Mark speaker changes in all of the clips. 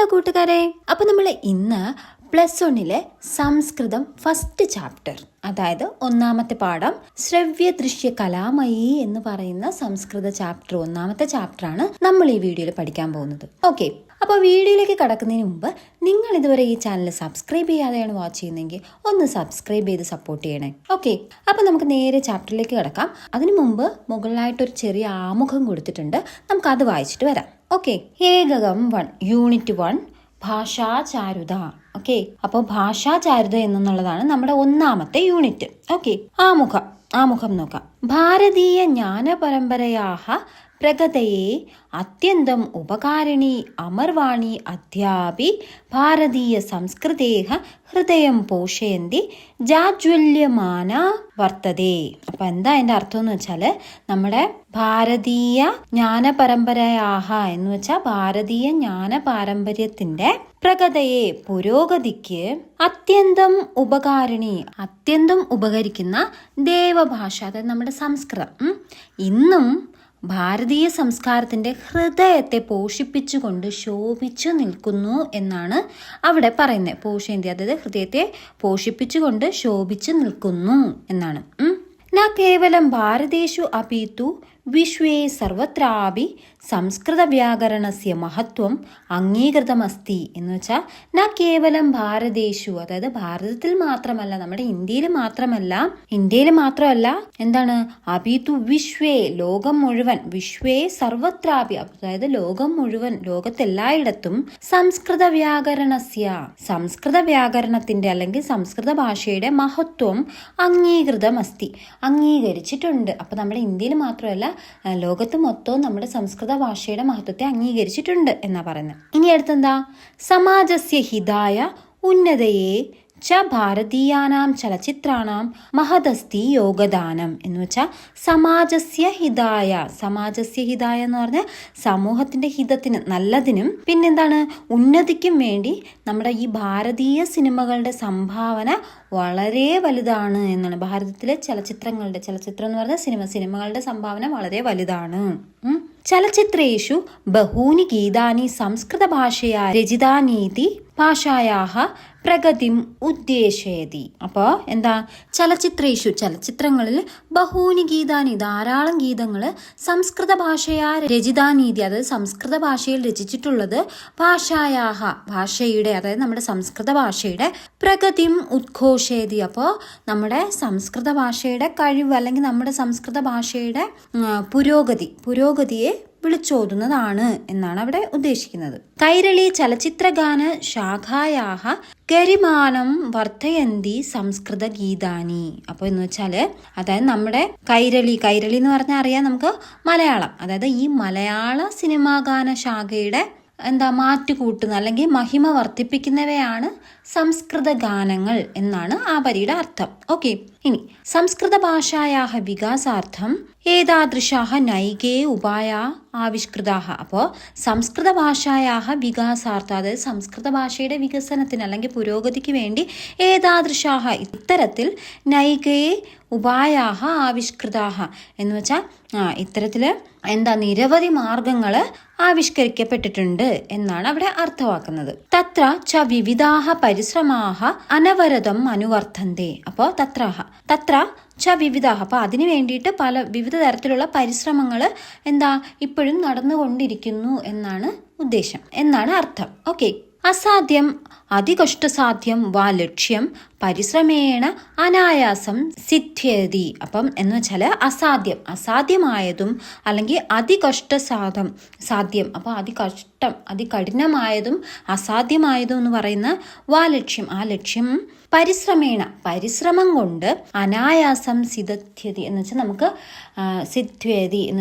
Speaker 1: Hello കൂട്ടുകാരെ, അപ്പോൾ നമ്മൾ ഇന്ന് +1 സംസ്കൃതം ഫസ്റ്റ് ചാപ്റ്റർ, അതായത് ഒന്നാമത്തെ പാഠം ശ്രവ്യ ദൃശ്യ കലാമയി എന്ന് പറയുന്ന സംസ്കൃത ചാപ്റ്റർ, ഒന്നാമത്തെ ചാപ്റ്ററാണ് നമ്മൾ ഈ വീഡിയോയിൽ പഠിക്കാൻ പോകുന്നത്. ഓക്കെ, അപ്പോൾ വീഡിയോയിലേക്ക് കടക്കുന്നതിന് മുമ്പ് നിങ്ങൾ ഇതുവരെ ഈ ചാനൽ സബ്സ്ക്രൈബ് ചെയ്യാതെയാണ് വാച്ച് ചെയ്യുന്നതെങ്കിൽ ഒന്ന് സബ്സ്ക്രൈബ് ചെയ്ത് സപ്പോർട്ട് ചെയ്യണേ. ഓക്കെ, അപ്പോൾ നമുക്ക് നേരെ ചാപ്റ്ററിലേക്ക് കിടക്കാം. അതിനു മുമ്പ് മുകളിലായിട്ടൊരു ചെറിയ ആമുഖം കൊടുത്തിട്ടുണ്ട്, നമുക്കത് വായിച്ചിട്ട് വരാം. ഓക്കെ, ഏകകം 1 യൂണിറ്റ് 1 ഭാഷാചാരുത. ഓക്കെ, അപ്പോൾ ഭാഷാചാരുത എന്നുള്ളതാണ് നമ്മുടെ ഒന്നാമത്തെ യൂണിറ്റ്. ഓക്കെ, ആമുഖം നോക്കാം. ഭാരതീയ ജ്ഞാനപരമ്പരയാഹ പ്രഗതയെ അത്യന്തം ഉപകാരിണി അമർവാണി അദ്യാപി ഭാരതീയ സംസ്കൃതേഹ ഹൃദയം പോഷയന്തി ജാജ്വല്യമാന വർത്തതേ. അപ്പൊ എന്താ അതിന്റെ അർത്ഥം എന്ന് വെച്ചാൽ, നമ്മുടെ ഭാരതീയ ജ്ഞാനപരമ്പരയാഹ എന്ന് വെച്ചാൽ ഭാരതീയ ജ്ഞാന പാരമ്പര്യത്തിന്റെ പ്രഗതയെ പുരോഗതിക്ക് അത്യന്തം ഉപകാരിണി അത്യന്തം ഉപകരിക്കുന്ന ദേവഭാഷ, അതായത് നമ്മുടെ സംസ്കൃതം ഇന്നും ഭാരതീയ സംസ്കാരത്തിന്റെ ഹൃദയത്തെ പോഷിപ്പിച്ചുകൊണ്ട് ശോഭിച്ചു നിൽക്കുന്നു എന്നാണ് അവിടെ പറയുന്നത്. പോഷയന്തി, അതായത് ഹൃദയത്തെ പോഷിപ്പിച്ചുകൊണ്ട് ശോഭിച്ചു നിൽക്കുന്നു എന്നാണ്. ന കേവലം ഭാരതേഷു അപിതു വിശ്വേ സർവത്രാപി സംസ്കൃത വ്യാകരണസ്യ മഹത്വം അംഗീകൃതമസ്തി എന്ന് വെച്ചാൽ, ന കേവലം ഭാരതേഷു, അതായത് ഭാരതത്തിൽ മാത്രമല്ല, നമ്മുടെ ഇന്ത്യയിൽ മാത്രമല്ല എന്താണ്, അപിതു വിശ്വേ ലോകം മുഴുവൻ, വിശ്വേ സർവത്രാപി, അതായത് ലോകം മുഴുവൻ, ലോകത്തെല്ലായിടത്തും സംസ്കൃത വ്യാകരണത്തിന്റെ അല്ലെങ്കിൽ സംസ്കൃത ഭാഷയുടെ മഹത്വം അംഗീകൃതമസ്തി, അംഗീകരിച്ചിട്ടുണ്ട്. അപ്പൊ നമ്മുടെ ഇന്ത്യയിൽ മാത്രമല്ല, ലോകത്ത് മൊത്തവും നമ്മുടെ സംസ്കൃത ഭാഷയുടെ മഹത്വത്തെ അംഗീകരിച്ചിട്ടുണ്ട് എന്നാ പറയുന്നത്. ഇനി അടുത്തെന്താ, സമാജസ്യ ഹിതായ ഉന്നതയെ ച ഭാരതീയാനാം ചലച്ചിത്രാണാം മഹദസ്തി യോഗദാനം എന്ന് വെച്ചാൽ, സമാജസ്യ ഹിതായ എന്ന് പറഞ്ഞാൽ സമൂഹത്തിന്റെ ഹിതത്തിന്, നല്ലതിനും പിന്നെന്താണ് ഉന്നതിക്കും വേണ്ടി നമ്മുടെ ഈ ഭാരതീയ സിനിമകളുടെ സംഭാവന വളരെ വലുതാണ് എന്നാണ്. ഭാരതത്തിലെ ചലച്ചിത്രം എന്ന് പറഞ്ഞാൽ സിനിമകളുടെ സംഭാവന വളരെ വലുതാണ്. ചലച്ചിത്രേഷു ബഹൂനി ഗീതാനി സംസ്കൃത ഭാഷയാ രചിതാനീതി ഭാഷായാഹ പ്രഗതിം ഉദ്ദേശയതി. അപ്പോൾ എന്താ, ചലച്ചിത്രങ്ങളിൽ ബഹൂനി ഗീതാനി ധാരാളം ഗീതങ്ങൾ സംസ്കൃത ഭാഷയാ രചിതാനീതി, അതായത് സംസ്കൃത ഭാഷയിൽ രചിച്ചിട്ടുള്ളത് ഭാഷായാഹ ഭാഷയുടെ, അതായത് നമ്മുടെ സംസ്കൃത ഭാഷയുടെ പ്രഗതിം ഉദ്ഘോഷയതി. അപ്പോൾ നമ്മുടെ സംസ്കൃത ഭാഷയുടെ കഴിവ് അല്ലെങ്കിൽ നമ്മുടെ സംസ്കൃത ഭാഷയുടെ പുരോഗതിയെ വിളിച്ചോതുന്നതാണ് എന്നാണ് അവിടെ ഉദ്ദേശിക്കുന്നത്. കൈരളി ചലച്ചിത്രഗാന ശാഖായാഹ ഗരിമാനം വർദ്ധയന്തി സംസ്കൃത ഗീതാനി. അപ്പോൾ എന്ന് വെച്ചാല്, അതായത് നമ്മുടെ കൈരളി എന്ന് പറഞ്ഞാൽ അറിയാം നമുക്ക് മലയാളം, അതായത് ഈ മലയാള സിനിമാ ഗാന ശാഖയുടെ മാറ്റുകൂട്ടുന്ന അല്ലെങ്കിൽ മഹിമ വർദ്ധിപ്പിക്കുന്നവയാണ് സംസ്കൃത ഗാനങ്ങൾ എന്നാണ് ആ വരിയുടെ അർത്ഥം. ഓക്കെ, ഇനി സംസ്കൃത ഭാഷായാഹ വികാസാർത്ഥം ഏതാദൃശാഹ നൈകേ ഉപായ ആവിഷ്കൃതാഹ. അപ്പോൾ സംസ്കൃത ഭാഷായാഹ വികാസാർത്ഥം, അതായത് സംസ്കൃത ഭാഷയുടെ വികസനത്തിന് അല്ലെങ്കിൽ പുരോഗതിക്ക് വേണ്ടി ഏതാദൃശാഹ ഇത്തരത്തിൽ നൈകേ ഉപായാഹ ആവിഷ്കൃതാഹ എന്ന് വെച്ചാൽ ഇത്തരത്തില് നിരവധി മാർഗങ്ങൾ ആവിഷ്കരിക്കപ്പെട്ടിട്ടുണ്ട് എന്നാണ് അവിടെ അർത്ഥമാക്കുന്നത്. തത്ര ച വിവിധാഹ പരിശ്രമാഹ അനവരതം അനുവർത്തന്തേ. അപ്പോൾ തത്ര ച വിവിധാഹ, അപ്പൊ അതിനു വേണ്ടിയിട്ട് വിവിധ തരത്തിലുള്ള പരിശ്രമങ്ങൾ ഇപ്പോഴും നടന്നുകൊണ്ടിരിക്കുന്നു എന്നാണ് ഉദ്ദേശം, എന്നാണ് അർത്ഥം. ഓക്കെ, അസാധ്യം അതികഷ്ടസാധ്യം വാ ലക്ഷ്യം പരിശ്രമേണ അനായാസം സിദ്ധ്യതി. അപ്പം എന്ന് വെച്ചാൽ അസാധ്യമായതും അല്ലെങ്കിൽ സാധ്യം, അപ്പോൾ അതികഠിനമായതും അസാധ്യമായതും എന്ന് പറയുന്ന വാ ലക്ഷ്യം, ആ ലക്ഷ്യം പരിശ്രമം കൊണ്ട് അനായാസം സിദ്ധ്യതി എന്ന്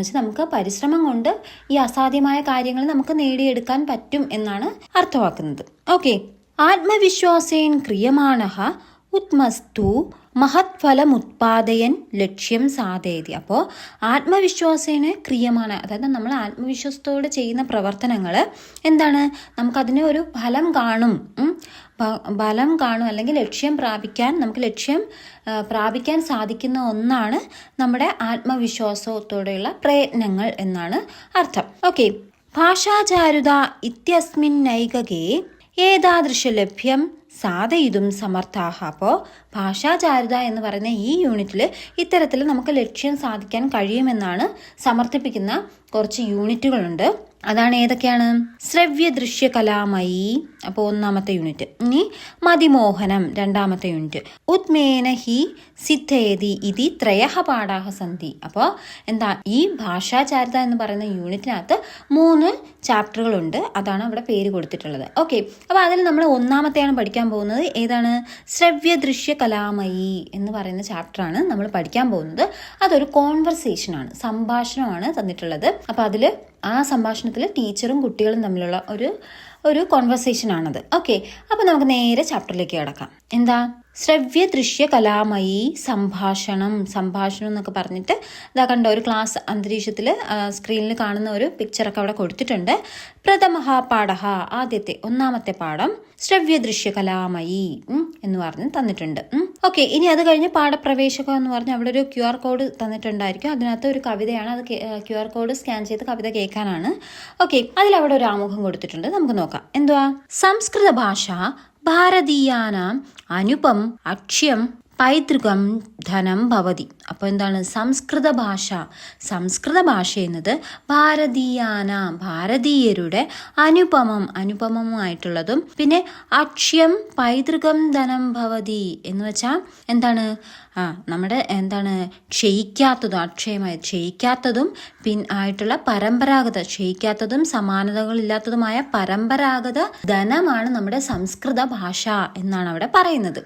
Speaker 1: വെച്ചാൽ നമുക്ക് പരിശ്രമം കൊണ്ട് ഈ അസാധ്യമായ കാര്യങ്ങൾ നമുക്ക് നേടിയെടുക്കാൻ പറ്റും എന്നാണ് അർത്ഥമാക്കുന്നത്. ഓക്കെ, ആത്മവിശ്വാസേൻ ക്രിയമാണഃ ഉത്മസ്തു മഹത്ഫലമുത്പാദയൻ ലക്ഷ്യം സാധയതി. അപ്പോൾ ആത്മവിശ്വാസേന ക്രിയമാണ്, അതായത് നമ്മൾ ആത്മവിശ്വാസത്തോടെ ചെയ്യുന്ന പ്രവർത്തനങ്ങൾ നമുക്കതിന് ഒരു ഫലം കാണും അല്ലെങ്കിൽ നമുക്ക് ലക്ഷ്യം പ്രാപിക്കാൻ സാധിക്കുന്ന ഒന്നാണ് നമ്മുടെ ആത്മവിശ്വാസത്തോടെയുള്ള പ്രയത്നങ്ങൾ എന്നാണ് അർത്ഥം. ഓക്കെ, ഭാഷാചാരുത ഇത്യസ്മിന്നൈകകേ ഏതാദൃശലഭ്യം സാധയിതും സമർത്ഥാഹ. അപ്പോൾ ഭാഷാചാരുത എന്ന് പറയുന്ന ഈ യൂണിറ്റിൽ ഇത്തരത്തിൽ നമുക്ക് ലക്ഷ്യം സാധിക്കാൻ കഴിയുമെന്നാണ് സമർത്ഥിപ്പിക്കുന്ന കുറച്ച് യൂണിറ്റുകളുണ്ട്. അതാണ് ഏതൊക്കെയാണ്? ശ്രവ്യ ദൃശ്യ കലാമയി, അപ്പോൾ ഒന്നാമത്തെ യൂണിറ്റ്. ഇനി മതിമോഹനം, രണ്ടാമത്തെ യൂണിറ്റ്. ഉത്മേന ഹി സിദ്ധേതി ഇതി ത്രയഃ പാഠാഹ സന്ധി. അപ്പോൾ എന്താ, ഈ ഭാഷാചാരുത എന്ന് പറയുന്ന യൂണിറ്റിനകത്ത് 3 ചാപ്റ്ററുകളുണ്ട്. അതാണ് അവിടെ പേര് കൊടുത്തിട്ടുള്ളത്. ഓക്കെ, അപ്പോൾ അതിൽ നമ്മൾ ഒന്നാമത്തെയാണ് പഠിക്കാൻ പോകുന്നത്. ഏതാണ്? ശ്രവ്യ ദൃശ്യ കലാമയി എന്ന് പറയുന്ന ചാപ്റ്ററാണ് നമ്മൾ പഠിക്കാൻ പോകുന്നത്. അതൊരു കോൺവെർസേഷനാണ്, സംഭാഷണമാണ് തന്നിട്ടുള്ളത്. അപ്പോൾ അതിൽ ആ സംഭാഷണത്തിൽ ടീച്ചറും കുട്ടികളും തമ്മിലുള്ള ഒരു കോൺവെർസേഷൻ ആണത്. ഓക്കെ, അപ്പോൾ നമുക്ക് നേരെ ചാപ്റ്ററിലേക്ക് കിടക്കാം. എന്താ? ശ്രവ്യ ദൃശ്യ കലാമയി സംഭാഷണം എന്നൊക്കെ പറഞ്ഞിട്ട് ഇതാ കണ്ട ഒരു ക്ലാസ് അന്തരീക്ഷത്തിൽ സ്ക്രീനിൽ കാണുന്ന ഒരു പിക്ചറൊക്കെ അവിടെ കൊടുത്തിട്ടുണ്ട്. പ്രഥമഃ പാഠഃ, ആദ്യത്തെ ഒന്നാമത്തെ പാഠം ശ്രവ്യ ദൃശ്യ കലാമയി എന്ന് പറഞ്ഞ് തന്നിട്ടുണ്ട്. ഓക്കെ, ഇനി അത് കഴിഞ്ഞ് പാഠപ്രവേശകം എന്ന് പറഞ്ഞ് അവിടെ ഒരു QR കോഡ് തന്നിട്ടുണ്ടായിരിക്കും. അതിനകത്ത് ഒരു കവിതയാണ്. അത് QR കോഡ് സ്കാൻ ചെയ്ത് കവിത കേൾക്കാനാണ്. ഓക്കെ, അതിലവിടെ ഒരു ആമുഖം കൊടുത്തിട്ടുണ്ട്. നമുക്ക് നോക്കാം. എന്തുവാ? സംസ്കൃത ഭാഷ ഭാരതീയാനാം അനുപം അക്ഷ്യം പൈതൃകം ധനം ഭവതി. അപ്പോൾ എന്താണ്? സംസ്കൃത ഭാഷ എന്നത് ഭാരതീയരുടെ അനുപമമായിട്ടുള്ളതും പിന്നെ അക്ഷ്യം പൈതൃകം ധനം ഭവതി എന്ന് വെച്ചാൽ എന്താണ്? നമ്മുടെ എന്താണ് ക്ഷയിക്കാത്തതും ആയിട്ടുള്ള ക്ഷയിക്കാത്തതും സമാനതകളില്ലാത്തതുമായ പരമ്പരാഗത ധനമാണ് നമ്മുടെ സംസ്കൃത ഭാഷ എന്നാണ് അവിടെ പറയുന്നത്.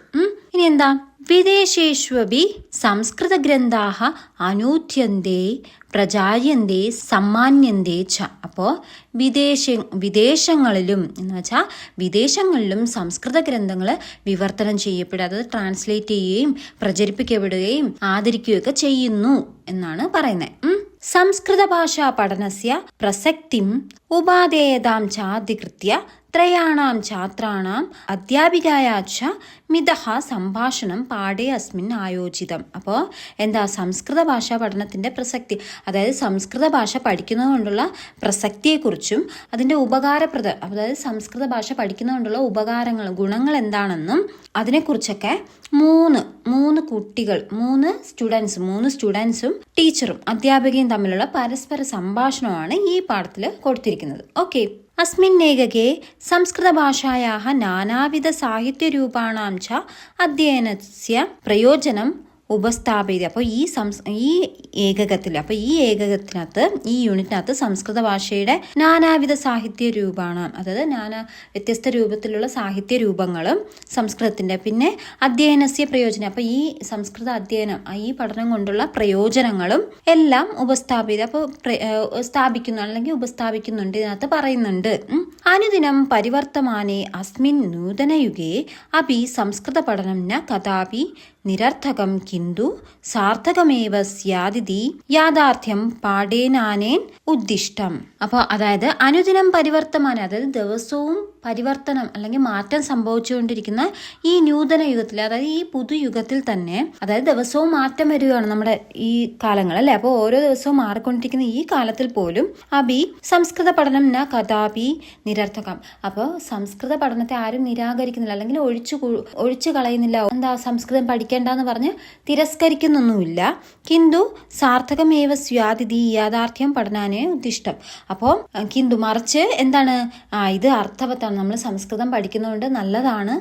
Speaker 1: ഇനി എന്താ? വിദേശേഷ്വപി സംസ്കൃത ഗ്രന്ഥാഃ അനൂദ്യന്തേ പ്രചാര്യന്തേ സമ്മാന്യന്തേ ച. അപ്പോൾ വിദേശങ്ങളിലും എന്ന് വെച്ചാൽ വിദേശങ്ങളിലും സംസ്കൃത ഗ്രന്ഥങ്ങൾ വിവർത്തനം ചെയ്യപ്പെടുക, അതായത് ട്രാൻസ്ലേറ്റ് ചെയ്യുകയും പ്രചരിപ്പിക്കപ്പെടുകയും ആദരിക്കുകയൊക്കെ ചെയ്യുന്നു എന്നാണ് പറയുന്നത്. സംസ്കൃത ഭാഷാ പഠനസ്യ പ്രസക്തിം ഉപാദേയതാം ചാധികൃത്യ ത്രയാണാം ഛാത്രാണാം അധ്യാപികായാച്ച മിതഃ സംഭാഷണം പാഠേ അസ്മിൻ ആയോജിതം. അപ്പോൾ എന്താ? സംസ്കൃത ഭാഷാ പഠനത്തിൻ്റെ പ്രസക്തി, അതായത് സംസ്കൃത ഭാഷ പഠിക്കുന്നത് കൊണ്ടുള്ള പ്രസക്തിയെക്കുറിച്ചും അതിൻ്റെ അതായത് സംസ്കൃത ഭാഷ പഠിക്കുന്നത് കൊണ്ടുള്ള ഉപകാരങ്ങൾ, ഗുണങ്ങൾ എന്താണെന്നും അതിനെക്കുറിച്ചൊക്കെ മൂന്ന് കുട്ടികൾ, 3 സ്റ്റുഡൻസും ടീച്ചറും അധ്യാപികയും തമ്മിലുള്ള പരസ്പര സംഭാഷണമാണ് ഈ പാഠത്തിൽ കൊടുത്തിരിക്കുന്നത്. ഓക്കെ, അസ്മിന്നേകേ സംസ്കൃതഭാഷായാः നാനാവിധസാഹിത്യരൂപാണാം ച അധ്യയനസ്യ പ്രയോജനം ഉപസ്ഥാപിത. അപ്പോൾ ഈ ഏകകത്തിനകത്ത് ഈ യൂണിറ്റിനകത്ത് സംസ്കൃത ഭാഷയുടെ നാനാവിധ സാഹിത്യ രൂപമാണ്, അതായത് വ്യത്യസ്ത രൂപത്തിലുള്ള സാഹിത്യ രൂപങ്ങളും സംസ്കൃതത്തിന്റെ പിന്നെ അധ്യയനസ്യ പ്രയോജനം. അപ്പോൾ ഈ സംസ്കൃത അധ്യയനം, ഈ പഠനം കൊണ്ടുള്ള പ്രയോജനങ്ങളും എല്ലാം ഉപസ്ഥാപിത, അപ്പോൾ സ്ഥാപിക്കുന്നു അല്ലെങ്കിൽ ഉപസ്ഥാപിക്കുന്നുണ്ട്, ഇതിനകത്ത് പറയുന്നുണ്ട്. അനുദിനം പരിവർത്തമാനേ അസ്മിൻ നൂതനയുഗേ അപി സംസ്കൃത പഠനം ന കഥാപി നിരർത്ഥകം കിന്തു സാർത്ഥകമേവ സ്യാദിതി യാഥാർത്ഥ്യം പാഠേനാനേൻ ഉദ്ദിഷ്ടം. അപ്പോൾ അതായത് അനുദിനം പരിവർത്തമാനം, അതായത് ദിവസവും പരിവർത്തനം അല്ലെങ്കിൽ മാറ്റം സംഭവിച്ചുകൊണ്ടിരിക്കുന്ന ഈ നൂതന യുഗത്തിൽ, അതായത് ഈ പുതുയുഗത്തിൽ തന്നെ, അതായത് ദിവസവും മാറ്റം വരികയാണ് നമ്മുടെ ഈ കാലങ്ങൾ അല്ലേ. അപ്പോൾ ഓരോ ദിവസവും മാറിക്കൊണ്ടിരിക്കുന്ന ഈ കാലത്തിൽ പോലും അഭി സംസ്കൃത പഠനം ന കഥാപി നിരർത്ഥകം. അപ്പോൾ സംസ്കൃത പഠനത്തെ ആരും നിരാകരിക്കുന്നില്ല അല്ലെങ്കിൽ ഒഴിച്ചു കളയുന്നില്ല. എന്താ? സംസ്കൃതം പഠിക്കേണ്ടെന്ന് പറഞ്ഞ് തിരസ്കരിക്കുന്നൊന്നുമില്ല. കിന്തു സാർത്ഥകമേവ സ്യാദിതി യാഥാർത്ഥ്യം പഠനാനേ ഉദ്ദിഷ്ടം. അപ്പോൾ മറിച്ച് എന്താണ്? ഇത് അർത്ഥവത്താണ്, നമ്മൾ സംസ്കൃതം പഠിക്കുന്നതുകൊണ്ട് നല്ലതാണ്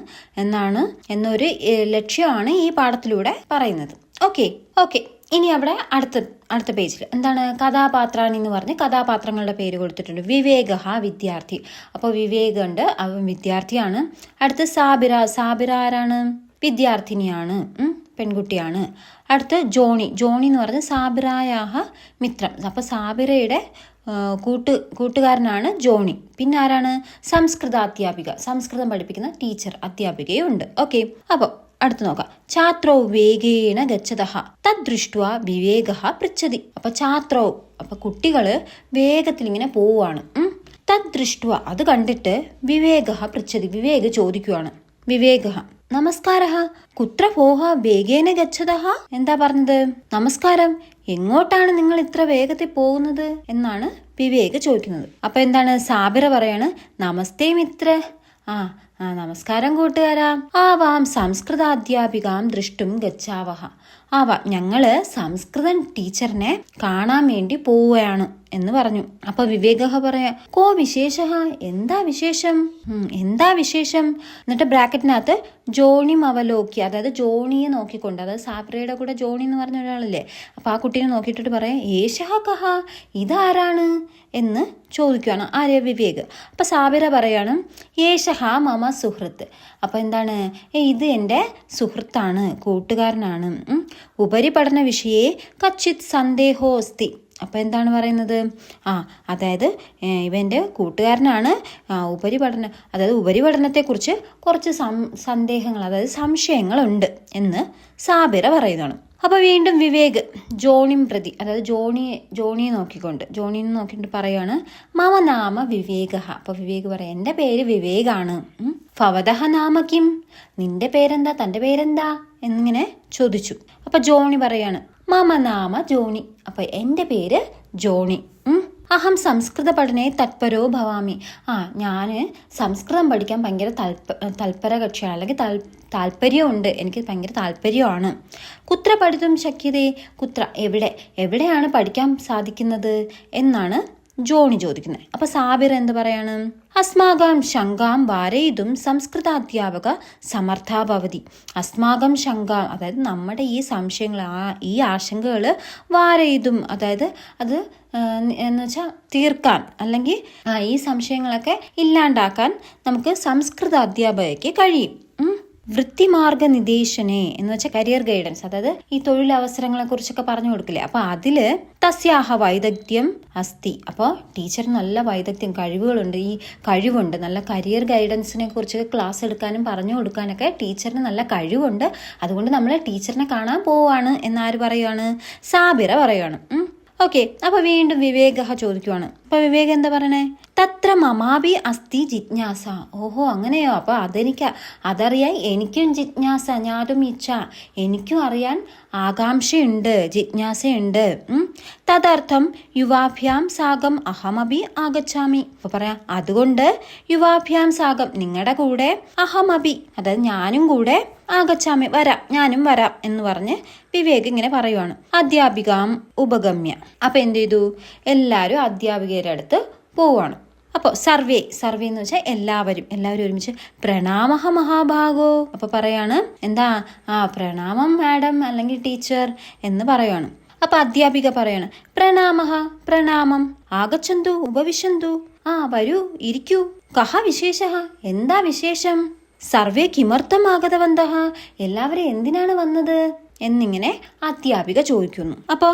Speaker 1: എന്നൊരു ലക്ഷ്യമാണ് ഈ പാഠത്തിലൂടെ പറയുന്നത്. ഓക്കെ, ഇനി അവിടെ അടുത്ത പേജിൽ എന്താണ്? കഥാപാത്രാണി എന്ന് പറഞ്ഞ് കഥാപാത്രങ്ങളുടെ പേര് കൊടുത്തിട്ടുണ്ട്. വിവേക വിദ്യാർത്ഥി. അപ്പോൾ വിവേക് ഉണ്ട്, അവൻ വിദ്യാർത്ഥിയാണ്. അടുത്ത് സാബിറ ആരാണ്? വിദ്യാർത്ഥിനിയാണ്, പെൺകുട്ടിയാണ്. അടുത്ത് ജോണി എന്ന് പറഞ്ഞ് സാബിറായാഹ മിത്രം. അപ്പോൾ സാബിറയുടെ കൂട്ടുകാരനാണ് ജോണി. പിന്നെ ആരാണ്? സംസ്കൃതാധ്യാപിക, സംസ്കൃതം പഠിപ്പിക്കുന്ന ടീച്ചർ, അധ്യാപികയും ഉണ്ട്. ഓക്കെ, അപ്പോൾ അടുത്ത് നോക്കാം. ഛാത്രോ വേഗേന ഗച്ഛതഃ തദ്ദൃഷ്ട്വാ വിവേകഃ പൃച്ഛതി. അപ്പൊ കുട്ടികള് വേഗത്തിൽ ഇങ്ങനെ പോവുകയാണ്. തദ്ദൃഷ്ട്വാ, അത് കണ്ടിട്ട് വിവേകഃ പൃച്ഛതി, വിവേക് ചോദിക്കുവാണ്. വിവേകഃ നമസ്കാരഃ കുത്ര ഭോഃ വേഗേന ഗച്ഛതഃ. എന്താ പറഞ്ഞത്? നമസ്കാരം, എങ്ങോട്ടാണ് നിങ്ങൾ ഇത്ര വേഗത്തിൽ പോകുന്നത് എന്നാണ് വിവേക് ചോദിക്കുന്നത്. അപ്പൊ എന്താണ് സാബിറ പറയാണ്, നമസ്തേ മിത്ര. നമസ്കാരം കൂട്ടുകാരാ. ആവാം സംസ്കൃതാധ്യാപികാം ദൃഷ്ടും ഗച്ഛാവഹ. ഞങ്ങള് സംസ്കൃതം ടീച്ചറിനെ കാണാൻ വേണ്ടി പോവുകയാണ് എന്ന് പറഞ്ഞു. അപ്പൊ വിവേക പറയാ, കോ വിശേഷ, എന്താ വിശേഷം, എന്താ വിശേഷം. എന്നിട്ട് ബ്രാക്കറ്റിനകത്ത് ജോണി അവലോക്കി, അതായത് ജോണിയെ നോക്കിക്കൊണ്ട്, അതായത് സാബ്രയുടെ കൂടെ ജോണി എന്ന് പറഞ്ഞ ഒരാളല്ലേ, അപ്പൊ ആ കുട്ടീനെ നോക്കിയിട്ടിട്ട് പറയാം, ഏഷഹ കഹ, ഇതാരാണ് എന്ന് ചോദിക്കുകയാണ് ആര്യ വിവേക്. അപ്പൊ സാബിറ പറയാണ്, ഏഷഹ മമ സുഹൃത്ത്. അപ്പൊ എന്താണ്, ഇത് എൻ്റെ സുഹൃത്താണ്, കൂട്ടുകാരനാണ്. ഉപരിപഠന വിഷയേ കച്ചിത് സന്ദേഹോസ്തി. അപ്പം എന്താണ് പറയുന്നത്, അതായത് ഇവൻ്റെ കൂട്ടുകാരനാണ്. ഉപരിപഠനത്തെക്കുറിച്ച് കുറച്ച് സന്ദേഹങ്ങൾ, അതായത് സംശയങ്ങളുണ്ട് എന്ന് സാബിറ പറയുന്നതാണ്. അപ്പോൾ വീണ്ടും വിവേക് ജോണിയും പ്രതി, അതായത് ജോണിയെ നോക്കിക്കൊണ്ട് പറയാണ്, മമ നാമ വിവേക. അപ്പോൾ വിവേക് പറയാം, എൻ്റെ പേര് വിവേകാണ്. ഭവതഃ നാമ കിം, നിന്റെ പേരെന്താ, തൻ്റെ പേരെന്താ എന്നിങ്ങനെ ചോദിച്ചു. അപ്പൊ ജോണി പറയാണ്, മമ നാമ ജോണി. അപ്പൊ എൻ്റെ പേര് ജോണി. അഹം സംസ്കൃത പഠനേ തത്പരോ ഭവാമി. ഞാൻ സംസ്കൃതം പഠിക്കാൻ ഭയങ്കര തൽപര കക്ഷിയാണ്, അല്ലെങ്കിൽ താല്പര്യമുണ്ട്, എനിക്ക് ഭയങ്കര താല്പര്യമാണ്. കുത്ര പഠിതും ശക്യതേ, കുത്ര എവിടെയാണ് പഠിക്കാൻ സാധിക്കുന്നത് എന്നാണ് ജോണി ചോദിക്കുന്നത്. അപ്പൊ സാബിർ എന്ത് പറയാണ്, അസ്മാകം ശങ്കാം വാരയിതും സംസ്കൃതാധ്യാപക സമർത്ഥാഭവതി. അസ്മാകം ശങ്കാം, അതായത് നമ്മുടെ ഈ സംശയങ്ങൾ, ഈ ആശങ്കകൾ വാരയിതും, അതായത് അത് എന്ന് വെച്ചാൽ തീർക്കാൻ, അല്ലെങ്കിൽ ഈ സംശയങ്ങളൊക്കെ ഇല്ലാണ്ടാക്കാൻ നമുക്ക് സംസ്കൃത അധ്യാപകയ്ക്ക് കഴിയും. വൃത്തിമാർഗ നിദേശനെ എന്ന് വെച്ചാൽ കരിയർ ഗൈഡൻസ്, അതായത് ഈ തൊഴിലവസരങ്ങളെ കുറിച്ചൊക്കെ പറഞ്ഞു കൊടുക്കില്ലേ, അപ്പൊ അതില് തസ്യാഹ വൈദഗ്ധ്യം അസ്തി. അപ്പോൾ ടീച്ചറിന് നല്ല വൈദഗ്ധ്യം, കഴിവുകളുണ്ട്, ഈ കഴിവുണ്ട്, നല്ല കരിയർ ഗൈഡൻസിനെ കുറിച്ച് ക്ലാസ് എടുക്കാനും പറഞ്ഞു കൊടുക്കാനൊക്കെ ടീച്ചറിന് നല്ല കഴിവുണ്ട്. അതുകൊണ്ട് നമ്മൾ ടീച്ചറിനെ കാണാൻ പോവാണ് എന്നാര് പറയുവാണ്, സാബിറ പറയുവാണ്. ഓക്കെ, അപ്പൊ വീണ്ടും വിവേക ചോദിക്കുവാണ്. അപ്പൊ വിവേക് എന്താ പറയണേ, തത്ര മമാബി അസ്തി ജിജ്ഞാസ. ഓഹോ, അങ്ങനെയോ, അപ്പൊ അതറിയാൻ എനിക്കും ജിജ്ഞാസ, ഞാനും ഇച്ഛ, എനിക്കും അറിയാൻ ആകാംക്ഷയുണ്ട്, ജിജ്ഞാസയുണ്ട്. തദർത്ഥം യുവാഭ്യാം സാഗം അഹമബി ആഗച്ഛാമി. അപ്പൊ പറയാം, അതുകൊണ്ട് യുവാഭ്യാം സാഗം, നിങ്ങളുടെ കൂടെ, അഹമബി, അതായത് ഞാനും കൂടെ, ആഗച്ഛാമി, ഞാനും വരാം എന്ന് പറഞ്ഞ് വിവേക് ഇങ്ങനെ പറയുവാണ്. അധ്യാപികാം ഉപഗമ്യ. അപ്പൊ എന്ത് ചെയ്തു, എല്ലാവരും അധ്യാപികയുടെ അടുത്ത് പോവാണ്. അപ്പോൾ സർവേ എന്ന് വെച്ചാൽ എല്ലാവരും ഒരുമിച്ച് പ്രണാമഹ മഹാഭാഗോ. അപ്പൊ പറയാണ്, എന്താ, പ്രണാമം മാഡം അല്ലെങ്കിൽ ടീച്ചർ എന്ന് പറയുവാണ്. അപ്പൊ അധ്യാപിക പറയാണ്, പ്രണാമം, ആഗച്ഛന്തു ഉപവിശന്തു. വരൂ, ഇരിക്കൂ. കഹ വിശേഷ, എന്താ വിശേഷം. സർവേ കിമർത്ഥം ആഗതവന്തഃ, എല്ലാവരും എന്തിനാണ് വന്നത് എന്നിങ്ങനെ അധ്യാപിക ചോദിക്കുന്നു. അപ്പോ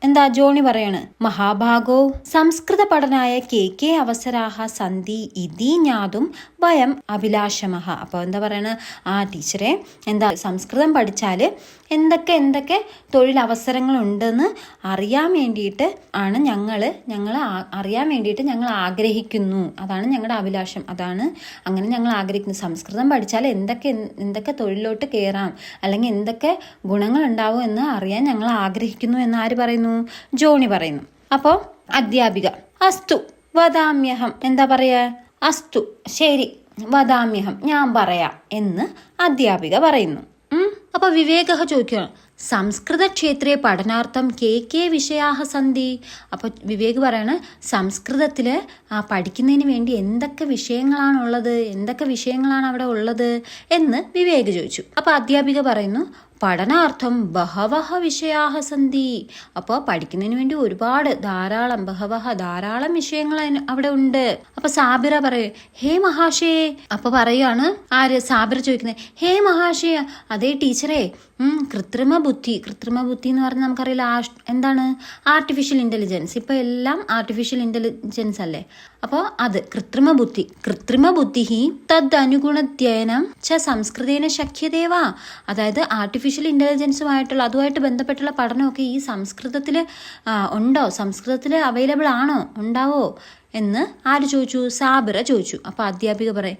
Speaker 1: എന്താ ജോണി പറയാണ്, മഹാഭാഗോ സംസ്കൃത പഠനായ കെ അവസരാഹ സന്ധി ഇതി ജ്ഞാതും വയം അഭിലാഷമഹ. അപ്പോൾ എന്താ പറയണ, ടീച്ചറെ, എന്താ സംസ്കൃതം പഠിച്ചാൽ എന്തൊക്കെ തൊഴിലവസരങ്ങളുണ്ടെന്ന് അറിയാൻ വേണ്ടിയിട്ട് ആണ് ഞങ്ങൾ അറിയാൻ വേണ്ടിയിട്ട് ഞങ്ങൾ ആഗ്രഹിക്കുന്നു. അതാണ് ഞങ്ങളുടെ അഭിലാഷം, അങ്ങനെ ഞങ്ങൾ ആഗ്രഹിക്കുന്നു. സംസ്കൃതം പഠിച്ചാൽ എന്തൊക്കെ തൊഴിലോട്ട് കയറാം, അല്ലെങ്കിൽ എന്തൊക്കെ ഗുണങ്ങൾ ഉണ്ടാവും എന്ന് അറിയാൻ ഞങ്ങൾ ആഗ്രഹിക്കുന്നു എന്ന് ആര് പറയുന്നു, ജോണി പറയുന്നു. അപ്പോൾ അധ്യാപിക, അസ്തു വദാമ്യഹം, എന്താ പറയാ, അസ്തു ശരി, വദാമ്യഹം ഞാൻ പറയാം എന്ന് അധ്യാപിക പറയുന്നു. അപ്പൊ വിവേക ചോദിക്കുകയാണ്, സംസ്കൃത ക്ഷേത്രേ പഠനാർത്ഥം കെ വിഷയാഹ സന്ധി. അപ്പൊ വിവേക് പറയാണ്, സംസ്കൃതത്തില് പഠിക്കുന്നതിന് വേണ്ടി എന്തൊക്കെ വിഷയങ്ങളാണ് അവിടെ ഉള്ളത് എന്ന് വിവേക് ചോദിച്ചു. അപ്പൊ അധ്യാപിക പറയുന്നു, പഠനാർത്ഥം ബഹവഹ വിഷയാഹ സന്ധി. അപ്പോൾ പഠിക്കുന്നതിന് വേണ്ടി ധാരാളം വിഷയങ്ങൾ അവിടെ ഉണ്ട്. അപ്പൊ സാബിറ പറയും, ഹേ മഹാശയെ. അപ്പൊ പറയാണ്, സാബിറ ചോദിക്കുന്നത്, ഹേ മഹാശയ, അതേ ടീച്ചറെ, കൃത്രിമ ബുദ്ധി എന്ന് പറഞ്ഞാൽ നമുക്കറിയില്ല എന്താണ്, ആർട്ടിഫിഷ്യൽ ഇന്റലിജൻസ്. ഇപ്പൊ എല്ലാം ആർട്ടിഫിഷ്യൽ ഇന്റലിജൻസ് അല്ലേ. അപ്പോൾ അത് കൃത്രിമ ബുദ്ധി തദ്നുഗുണധ്യയനം ച സംസ്കൃതേന ശക്യതേവാ. അതായത് ആർട്ടിഫിഷ്യൽ ഇന്റലിജൻസുമായിട്ടുള്ള അതുമായിട്ട് ബന്ധപ്പെട്ടുള്ള പഠനമൊക്കെ ഈ സംസ്കൃതത്തിൽ ഉണ്ടോ, സംസ്കൃതത്തിൽ അവൈലബിൾ ആണോ, ഉണ്ടാവോ എന്ന് ആര് ചോദിച്ചു, സാബിറ ചോദിച്ചു. അപ്പൊ അധ്യാപിക പറയും,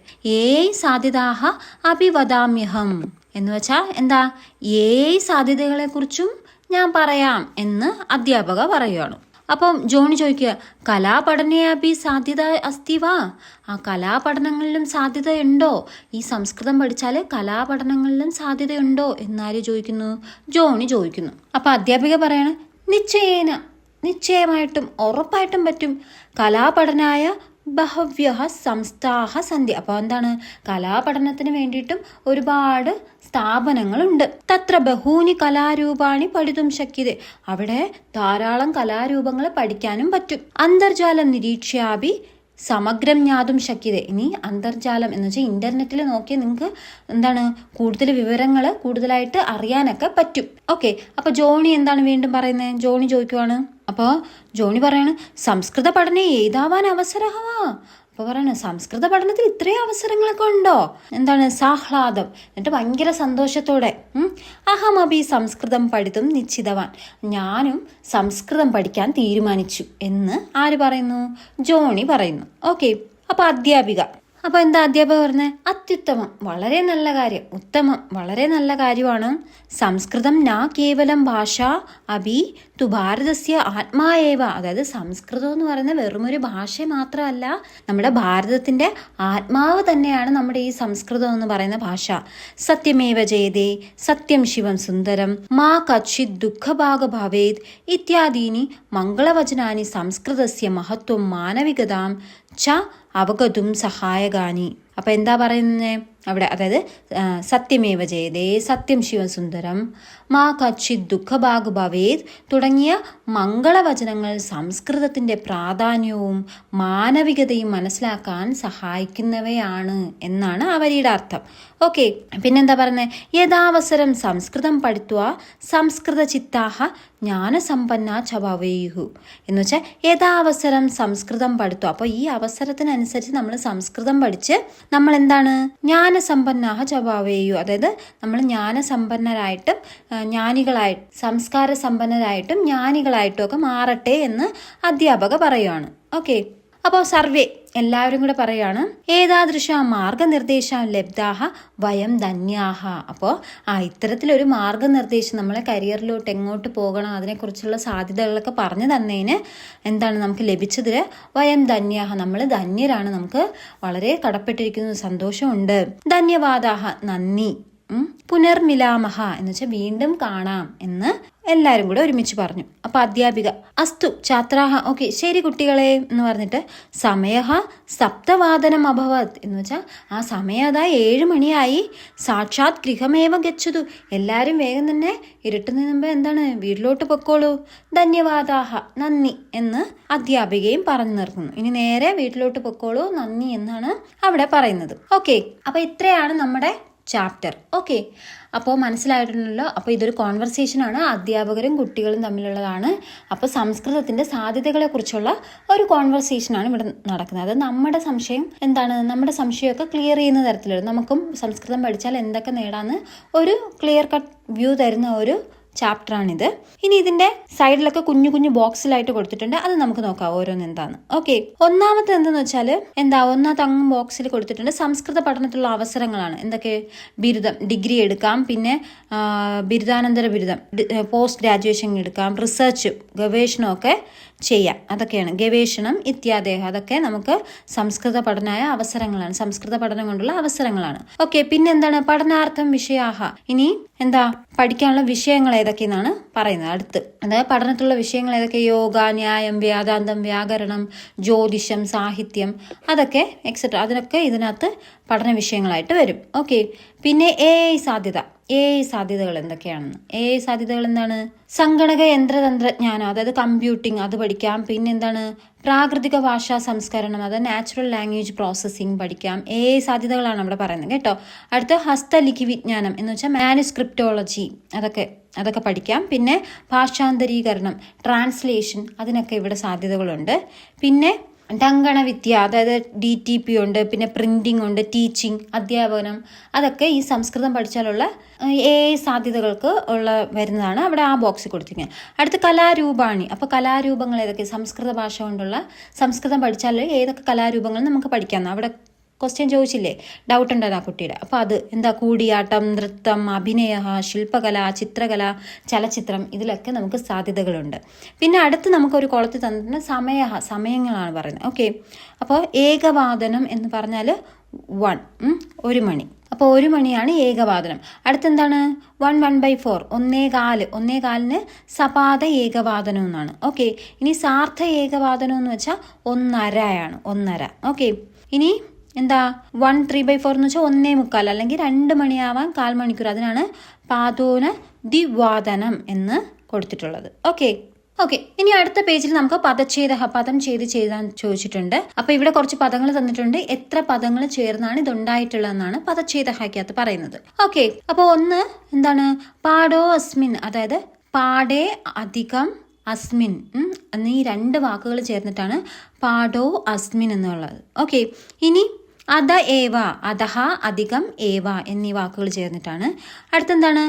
Speaker 1: സാധ്യതാഹ അഭിവദാമ്യഹം എന്ന് വെച്ചാൽ എന്താ, സാധ്യതകളെ കുറിച്ചും ഞാൻ പറയാം എന്ന് അധ്യാപക പറയുകയാണ്. അപ്പം ജോണി ചോദിക്കുക, കലാപഠനയാപി സാധ്യത അസ്തി വാ? ആ കലാപഠനങ്ങളിലും സാധ്യതയുണ്ടോ? ഈ സംസ്കൃതം പഠിച്ചാൽ കലാപഠനങ്ങളിലും സാധ്യതയുണ്ടോ എന്നാര് ചോദിക്കുന്നു? ജോണി ചോദിക്കുന്നു. അപ്പം അധ്യാപിക പറയാണ്, നിശ്ചയേന, നിശ്ചയമായിട്ടും ഉറപ്പായിട്ടും പറ്റും. കലാപഠനായ ബഹവ്യഃ സംസ്ഥാഹ സന്ധ്യ. അപ്പോൾ എന്താണ്, കലാപഠനത്തിന് വേണ്ടിയിട്ടും ഒരുപാട് സ്ഥാപനങ്ങളുണ്ട്. തത്ര ബഹൂനി കലാരൂപാണി പഠിതും ശക്യത. അവിടെ ധാരാളം കലാരൂപങ്ങൾ പഠിക്കാനും പറ്റും. അന്തർജാലം നിരീക്ഷ്യാപി സമഗ്രം ജ്ഞാതും ശക്യത. ഇനി അന്തർജാലം എന്ന് വെച്ചാൽ ഇന്റർനെറ്റിൽ നോക്കിയാൽ നിങ്ങൾക്ക് എന്താണ് കൂടുതൽ വിവരങ്ങൾ കൂടുതലായിട്ട് അറിയാനൊക്കെ പറ്റും. ഓക്കെ, അപ്പൊ ജോണി എന്താണ് വീണ്ടും പറയുന്നത്? ജോണി ചോദിക്കുവാണ്. അപ്പോൾ ജോണി പറയാണ്, സംസ്കൃത പഠനം ഏതാവാൻ അവസരമാ? അപ്പോൾ പറയണ, സംസ്കൃത പഠനത്തിൽ ഇത്രയും അവസരങ്ങളൊക്കെ ഉണ്ടോ? എന്താണ് സാഹ്ലാദം, എന്നിട്ട് ഭയങ്കര സന്തോഷത്തോടെ അഹമഭി സംസ്കൃതം പഠിതും നിശ്ചിതവാൻ. ഞാനും സംസ്കൃതം പഠിക്കാൻ തീരുമാനിച്ചു എന്ന് ആര് പറയുന്നു? ജോണി പറയുന്നു. ഓക്കെ, അപ്പൊ അധ്യാപിക, അപ്പൊ എന്താ അധ്യാപക പറഞ്ഞത്? അത്യുത്തമം, വളരെ നല്ല കാര്യം, ഉത്തമം, വളരെ നല്ല കാര്യമാണ്. സംസ്കൃതം നാ കേവലം ഭാഷ അഭി തു ഭാരതസ്യ ആത്മാവേവ. അതായത് സംസ്കൃതം എന്ന് പറയുന്നത് വെറുമൊരു ഭാഷ മാത്രമല്ല, നമ്മുടെ ഭാരതത്തിന്റെ ആത്മാവ് തന്നെയാണ് നമ്മുടെ ഈ സംസ്കൃതം എന്ന് പറയുന്ന ഭാഷ. സത്യമേവ ജയതേ, സത്യം ശിവം സുന്ദരം, മാ കച്ചിത് ദുഃഖഭാഗ ഭവേത് ഇത്യാദീനി മംഗളവചനാനി സംസ്കൃതസ്യ മഹത്വം മാനവികതാം ച അവഗതും സഹായകാനി. അപ്പൊ എന്താ പറയുന്നത് അവിടെ? അതായത് സത്യമേവ ജയതേ, സത്യം ശിവസുന്ദരം, മാ കച്ചിത് ദുഃഖഭാഗ് ഭവേത് തുടങ്ങിയ മംഗളവചനങ്ങൾ സംസ്കൃതത്തിന്റെ പ്രാധാന്യവും മാനവികതയും മനസ്സിലാക്കാൻ സഹായിക്കുന്നവയാണ് എന്നാണ് അവരുടെ അർത്ഥം. ഓക്കെ, പിന്നെന്താ പറയുന്നത്? യഥാവസരം സംസ്കൃതം പഠിത്വ സംസ്കൃത ചിത്താഹ ജ്ഞാനസമ്പന്ന ച ഭവേയുഹു. എന്ന് വെച്ചാൽ യഥാവസരം സംസ്കൃതം പഠിത്വ. അപ്പോൾ ഈ അവസരത്തിനനുസരിച്ച് നമ്മൾ സംസ്കൃതം പഠിച്ച് നമ്മൾ എന്താണ് ജ്ഞാനസമ്പന്നാഹ ച ഭവേയു. അതായത് നമ്മൾ ജ്ഞാനസമ്പന്നരായിട്ടും ജ്ഞാനികളായിട്ടും സംസ്കാര സമ്പന്നരായിട്ടും ജ്ഞാനികളായിട്ടും ഒക്കെ മാറട്ടെ എന്ന് അധ്യാപക പറയുകയാണ്. ഓക്കെ, അപ്പോൾ സർവേ എല്ലാവരും കൂടെ പറയാണ്, ഏതാദൃശ മാർഗനിർദ്ദേശം ലബ്ധാഹ വയം ധന്യാഹ. അപ്പോൾ ഇത്തരത്തിലൊരു മാർഗനിർദ്ദേശം നമ്മളെ കരിയറിലോട്ട് എങ്ങോട്ട് പോകണം അതിനെക്കുറിച്ചുള്ള സാധ്യതകളൊക്കെ പറഞ്ഞു തന്നതിന് എന്താണ് നമുക്ക് ലഭിച്ചതിൽ വയം ധന്യാഹ, നമ്മൾ ധന്യരാണ്, നമുക്ക് വളരെ കടപ്പെട്ടിരിക്കുന്ന സന്തോഷമുണ്ട്. ധന്യവാദാഹ, നന്ദി. പുനർമിലാമഹ എന്ന് വെച്ചാൽ വീണ്ടും കാണാം എന്ന് എല്ലാവരും കൂടെ ഒരുമിച്ച് പറഞ്ഞു. അപ്പൊ അധ്യാപിക, അസ്തു ഛാത്രാഹ, ഓക്കെ ശരി കുട്ടികളെ എന്ന് പറഞ്ഞിട്ട്, സമയഹ സപ്തവാദനം അഭവത് എന്ന് വെച്ചാൽ ആ സമയം അതാ 7 മണിയായി. സാക്ഷാത് ഗൃഹമേവ ഗച്ഛതു, എല്ലാവരും വേഗം തന്നെ ഇരുട്ടുന്നതിന് മുമ്പ് എന്താണ് വീട്ടിലോട്ട് പൊക്കോളൂ. ധന്യവാദാഹ, നന്ദി എന്ന് അധ്യാപികയും പറഞ്ഞു നിർത്തുന്നു. ഇനി നേരെ വീട്ടിലോട്ട് പൊക്കോളൂ, നന്ദി എന്നാണ് അവിടെ പറയുന്നത്. ഓക്കെ, അപ്പൊ ഇത്രയാണ് നമ്മുടെ ചാപ്റ്റർ. ഓക്കെ, അപ്പോൾ മനസ്സിലായിട്ടുണ്ടല്ലോ. അപ്പോൾ ഇതൊരു കോൺവെർസേഷനാണ്, അധ്യാപകരും കുട്ടികളും തമ്മിലുള്ളതാണ്. അപ്പോൾ സംസ്കൃതത്തിൻ്റെ സാധ്യതകളെക്കുറിച്ചുള്ള ഒരു കോൺവെർസേഷനാണ് ഇവിടെ നടക്കുന്നത്. അത് നമ്മുടെ സംശയം എന്താണ്, നമ്മുടെ സംശയമൊക്കെ ക്ലിയർ ചെയ്യുന്ന തരത്തിലുള്ള, നമുക്കും സംസ്കൃതം പഠിച്ചാൽ എന്തൊക്കെ നേടാമെന്ന് ഒരു ക്ലിയർ കട്ട് വ്യൂ തരുന്ന ഒരു ചാപ്റ്ററാണിത്. ഇനി ഇതിന്റെ സൈഡിലൊക്കെ കുഞ്ഞു കുഞ്ഞു ബോക്സിലായിട്ട് കൊടുത്തിട്ടുണ്ട്, അത് നമുക്ക് നോക്കാം ഓരോന്ന് എന്താന്ന്. ഓക്കെ, ഒന്നാമത്തെ എന്തെന്ന് വെച്ചാൽ ഒന്നാമത്തെ അങ്ങ് ബോക്സിൽ കൊടുത്തിട്ടുണ്ട് സംസ്കൃത പഠനത്തിലുള്ള അവസരങ്ങളാണ്. എന്തൊക്കെ? ബിരുദം, ഡിഗ്രി എടുക്കാം, പിന്നെ ബിരുദാനന്തര ബിരുദം, പോസ്റ്റ് ഗ്രാജുവേഷൻ എടുക്കാം, റിസർച്ച് ഗവേഷണമൊക്കെ ചെയ്യാം. അതൊക്കെയാണ് ഗവേഷണം ഇത്യാദേഹ. അതൊക്കെ നമുക്ക് സംസ്കൃത പഠനായ അവസരങ്ങളാണ്, സംസ്കൃത പഠനം കൊണ്ടുള്ള അവസരങ്ങളാണ്. ഓക്കെ, പിന്നെ എന്താണ്? പഠനാർത്ഥം വിഷയാഹ. ഇനി എന്താ പഠിക്കാനുള്ള വിഷയങ്ങൾ ഏതൊക്കെയെന്നാണ് പറയുന്നത് അടുത്ത്. അതായത് പഠനത്തിലുള്ള വിഷയങ്ങൾ ഏതൊക്കെ? യോഗ, ന്യായം, വേദാന്തം, വ്യാകരണം, ജ്യോതിഷം, സാഹിത്യം, അതൊക്കെ എക്സെട്ര, അതിനൊക്കെ ഇതിനകത്ത് പഠന വിഷയങ്ങളായിട്ട് വരും. ഓക്കെ, പിന്നെ AI സാധ്യത. AI സാധ്യതകൾ എന്തൊക്കെയാണെന്ന്? AI സാധ്യതകൾ എന്താണ്? സംഗണക യന്ത്രതന്ത്രജ്ഞാനം, അതായത് കമ്പ്യൂട്ടിംഗ്, അത് പഠിക്കാം. പിന്നെ എന്താണ്? പ്രാകൃതിക ഭാഷാ സംസ്കരണം, അതായത് നാച്ചുറൽ ലാംഗ്വേജ് പ്രോസസ്സിംഗ് പഠിക്കാം. AI സാധ്യതകളാണ് അവിടെ പറയുന്നത് കേട്ടോ. അടുത്ത ഹസ്തലിഖി വിജ്ഞാനം എന്ന് വെച്ചാൽ മാനുസ്ക്രിപ്റ്റോളജി, അതൊക്കെ പഠിക്കാം. പിന്നെ ഭാഷാന്തരീകരണം, ട്രാൻസ്ലേഷൻ, അതിനൊക്കെ ഇവിടെ സാധ്യതകളുണ്ട്. പിന്നെ ടങ്കണ വിദ്യ, അതായത് DTP ഉണ്ട്, പിന്നെ പ്രിന്റിംഗ് ഉണ്ട്, ടീച്ചിങ്, അധ്യാപനം, അതൊക്കെ ഈ സംസ്കൃതം പഠിച്ചാലുള്ള AI സാധ്യതകൾക്ക് വരുന്നതാണ് അവിടെ ആ ബോക്സിൽ കൊടുത്തിരിക്കുന്നത്. അടുത്ത കലാരൂപാണി. അപ്പോൾ കലാരൂപങ്ങൾ ഏതൊക്കെ? സംസ്കൃത ഭാഷ കൊണ്ടുള്ള, സംസ്കൃതം പഠിച്ചാൽ ഏതൊക്കെ കലാരൂപങ്ങൾ നമുക്ക് പഠിക്കാം അവിടെ ക്വസ്റ്റ്യൻ ചോദിച്ചില്ലേ, ഡൗട്ട് ഉണ്ടായിരുന്നു ആ കുട്ടിയുടെ. അപ്പോൾ അത് എന്താ, കൂടിയാട്ടം, നൃത്തം, അഭിനയ, ശില്പകല, ചിത്രകല, ചലച്ചിത്രം, ഇതിലൊക്കെ നമുക്ക് സാധ്യതകളുണ്ട്. പിന്നെ അടുത്ത് നമുക്കൊരു കോളത്തിൽ തന്നിട്ടുണ്ട് സമയങ്ങളാണ് പറയുന്നത്. ഓക്കെ, അപ്പോൾ ഏകവാദനം എന്ന് പറഞ്ഞാൽ 1, 1 മണി. അപ്പോൾ 1 മണിയാണ് ഏകവാദനം. അടുത്തെന്താണ് 1/4, 1/4 സപാദ ഏകവാദനം എന്നാണ്. ഓക്കെ, ഇനി സാർത്ഥ ഏകവാദനം എന്ന് വെച്ചാൽ 1/2 1/2. ഓക്കെ, ഇനി എന്താ 1/3/4 എന്ന് വെച്ചാൽ 1:45 അല്ലെങ്കിൽ 2 മണിയാവാൻ 1/4 മണിക്കൂർ. അതിനാണ് പാദോന ദ്വിവാദനം എന്ന് കൊടുത്തിട്ടുള്ളത്. ഓക്കെ, ഇനി അടുത്ത പേജിൽ നമുക്ക് പദം ചെയ്ത് ചെയ്താൻ ചോദിച്ചിട്ടുണ്ട്. അപ്പൊ ഇവിടെ കുറച്ച് പദങ്ങൾ തന്നിട്ടുണ്ട്. എത്ര പദങ്ങൾ ചേർന്നാണ് ഇതുണ്ടായിട്ടുള്ളതെന്നാണ് പദച്ഛേദക്കകത്ത് പറയുന്നത്. ഓക്കെ, അപ്പോൾ ഒന്ന് എന്താണ്, പാടോ അസ്മിൻ, അതായത് പാടേ അധികം അസ്മിൻ എന്നീ 2 വാക്കുകൾ ചേർന്നിട്ടാണ് പാടോ അസ്മിൻ എന്നുള്ളത്. ഓക്കെ, ഇനി അധ ഏവ, അധഹ അധികം ഏവ എന്നീ വാക്കുകൾ ചേർന്നിട്ടാണ്. അടുത്തെന്താണ്,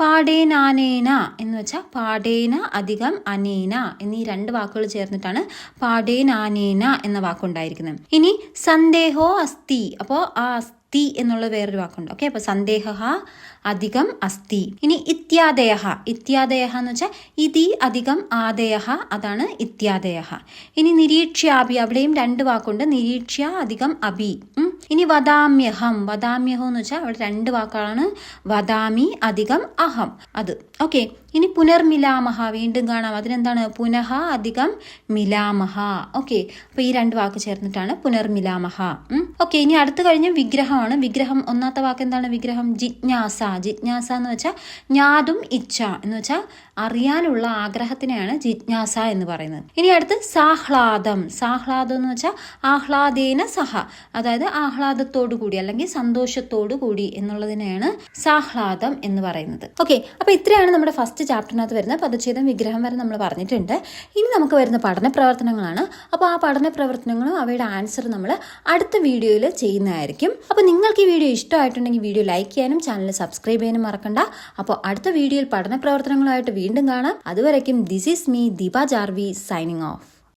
Speaker 1: പാടേനാനേന എന്ന് വെച്ചാൽ പാടേന അധികം അനേന എന്നീ 2 വാക്കുകൾ ചേർന്നിട്ടാണ് പാടേനാനേന എന്ന വാക്കുണ്ടായിരിക്കുന്നത്. ഇനി സന്ദേഹോ അസ്തി, അപ്പോൾ ആ അസ്തി എന്നുള്ള വേറൊരു വാക്കുണ്ട്. ഓക്കെ, അപ്പോൾ സന്ദേഹ അധികം അസ്തി. ഇനി ഇത്യാദയ എന്ന് വെച്ചാൽ ഇതി അധികം ആദയ, അതാണ് ഇത്യാദയ. ഇനി നിരീക്ഷ്യാഭി, അവിടെയും 2 വാക്കുണ്ട്, നിരീക്ഷ്യ അധികം അഭി. ഇനി വദാമ്യഹം എന്ന് വെച്ചാൽ അവിടെ 2 വാക്കാണ്, വദാമി അധികം അഹം, അത്. ഓക്കെ, ഇനി പുനർമിലാമഹ, വീണ്ടും കാണാം, അതിനെന്താണ് പുനഃ അധികം മിലാമഹ. ഓക്കെ, അപ്പൊ ഈ 2 വാക്ക് ചേർന്നിട്ടാണ് പുനർമിലാമഹ. ഓക്കെ, ഇനി അടുത്ത് കഴിഞ്ഞ വിഗ്രഹമാണ്. വിഗ്രഹം ഒന്നാമത്തെ വാക്ക് എന്താണ്, വിഗ്രഹം ജിജ്ഞാസ എന്ന് വെച്ചാൽ ജ്ഞാതും ഇച്ഛ എന്ന് വെച്ചാൽ അറിയാനുള്ള ആഗ്രഹത്തിനെയാണ് ജിജ്ഞാസ എന്ന് പറയുന്നത്. ഇനി അടുത്ത് സാഹ്ലാദം എന്ന് വെച്ചാൽ ആഹ്ലാദേന സഹ, അതായത് ആഹ്ലാദത്തോടു കൂടി അല്ലെങ്കിൽ സന്തോഷത്തോടു കൂടി എന്നുള്ളതിനെയാണ് സാഹ്ലാദം എന്ന് പറയുന്നത്. ഓക്കെ, അപ്പൊ ഇത്രയാണ് നമ്മുടെ ഫസ്റ്റ് ചാപ്റ്ററിനകത്ത് വരുന്ന പദച്ഛേദം, വിഗ്രഹം വരെ നമ്മൾ പറഞ്ഞിട്ടുണ്ട്. ഇനി നമുക്ക് വരുന്ന പഠന പ്രവർത്തനങ്ങളാണ്. അപ്പോൾ ആ പഠന പ്രവർത്തനങ്ങളും അവയുടെ ആൻസർ നമ്മൾ അടുത്ത വീഡിയോയിൽ ചെയ്യുന്നതായിരിക്കും. അപ്പോൾ നിങ്ങൾക്ക് ഈ വീഡിയോ ഇഷ്ടമായിട്ടുണ്ടെങ്കിൽ വീഡിയോ ലൈക്ക് ചെയ്യാനും ചാനൽ സബ്സ്ക്രൈബ് ചെയ്യാനും മറക്കണ്ട. അപ്പോൾ അടുത്ത വീഡിയോയിൽ പഠന പ്രവർത്തനങ്ങളുമായിട്ട് വീണ്ടും കാണാം. അതുവരയ്ക്കും this is me Deepa Jarvi signing of.